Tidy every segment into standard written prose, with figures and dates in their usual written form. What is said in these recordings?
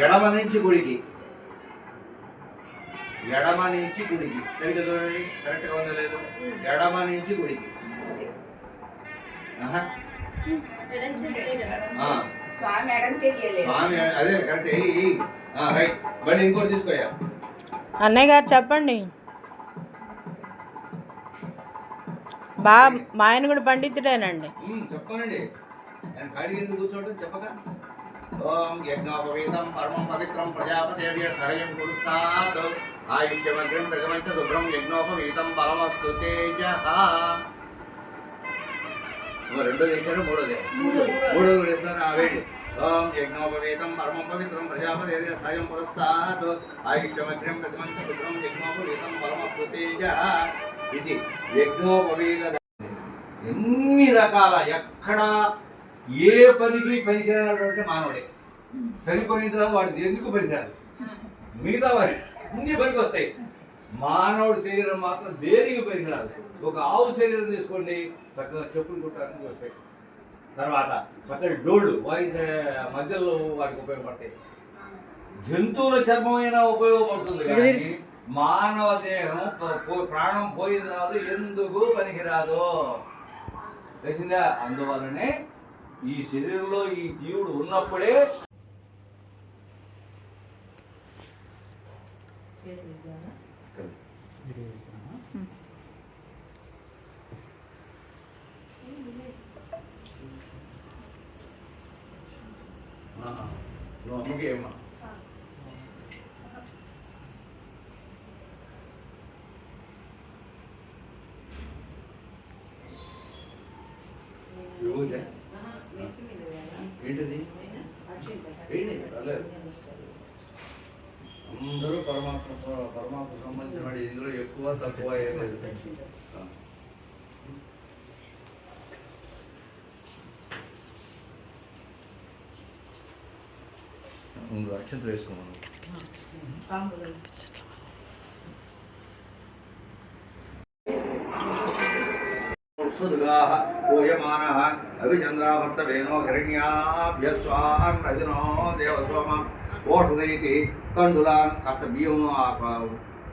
ఎడమ నుంచి గుడికి, ఎడమ నుంచి గుడికి సరిగ్గా చూడండి, కరెక్ట్గా ఉందో లేదు. ఎడమ నుంచి గుడికి. స్వామి అదే కరెక్ట్. రైట్. మళ్ళీ ఇంకోటి తీసుకోయా. అన్నయ్య గారు చెప్పండి. మా ఆయన కూడా పండితుడేనండి. చెప్తానండి. నేను ఖాళీ ఎందుకు కూర్చోవడం చెప్పగా. ఓం యజ్ఞోపవీతం పరమం పవిత్రం ప్రజాపతేర్య సరయం పురుస్తాత్ ఆయుష్యమగ్రం ప్రగమంచ శుభ్రం యజ్ఞోపవీతం బలమస్తు తేజ. రెండో చేశారు, మూడోది మూడోది చేస్తున్నారు. వేడి. ఓం యజ్ఞోపవీతం పరమం పవిత్రం ప్రజాపతేర్య సరయం పురుస్తాత్ ఆయుష్యమగ్రం ప్రగమంచ శుభ్రం యజ్ఞోపవీతం బలమస్తు తేజ. ఇది యజ్ఞోపవీత. ఎన్ని రకాల ఎక్కడ ఏ పనికి పనికిరానటువంటి మానవుడే. చనిపోయిన తర్వాత వాడికి ఎందుకు పనికిరాదు, మిగతా వాడి అన్ని పనికి వస్తాయి. మానవుడి శరీరం మాత్రం దేనికి పనికిరాదు. ఒక ఆవు శరీరం తీసుకోండి, చక్కగా చెప్పులు కుట్టడానికి వస్తాయి. తర్వాత చక్కటి డోళ్ళు వాయించే మధ్యలో వాటికి ఉపయోగపడతాయి. జంతువుల చర్మమైనా ఉపయోగపడుతుంది, కానీ మానవ దేహం ప్రాణం పోయిన తర్వాత ఎందుకు పనికిరాదు తెలిసిందా. అందువల్లనే ఈ శరీరంలో ఈ జీవుడు ఉన్నప్పుడే అమ్మకి ఏమా ఏంటిది? అందరూ పరమాత్మ సంబంధించిన వాడు. ఇందులో ఎక్కువ తక్కువ లేదు. అక్షంతలు వేసుకోమను. పూయమానః అభిచంద్రావర్తవేనో హిరణ్యాభ్యస్వాన్నో దేవసోమ ఓషధైతి కండులాన్. కాస్త బియ్యం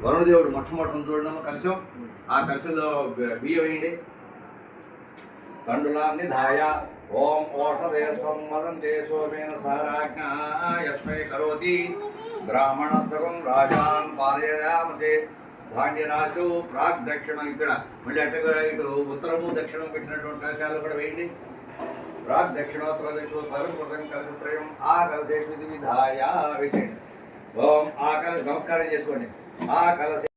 వరుణదేవుడు మొట్టమొదటి చూడడం కలిసం. ఆ కలిసంలో బియ్యం వేయండి. కండులాన్ని ధాయ. ఓం ఓషధే సంవదంతే సోమేన సారాజ్ఞా యస్మై కరోతి బ్రాహ్మణస్తకం రాజాన్ పారయామసే ధాన్యరాజు ప్రాగ్ దక్షిణ. ఇక్కడ మళ్ళీ అట్టగా ఇటు ఉత్తరము దక్షిణం పెట్టినటువంటి కలశాలు కూడా వేయండి. ప్రాగ్ దక్షిణోత్తర దిశో సర్వృతం కలశత్రయం. ఆ కలశేషు విధాయ వేసేయండి. ఓం ఆ కలశ నమస్కారం చేసుకోండి. ఆ కలశ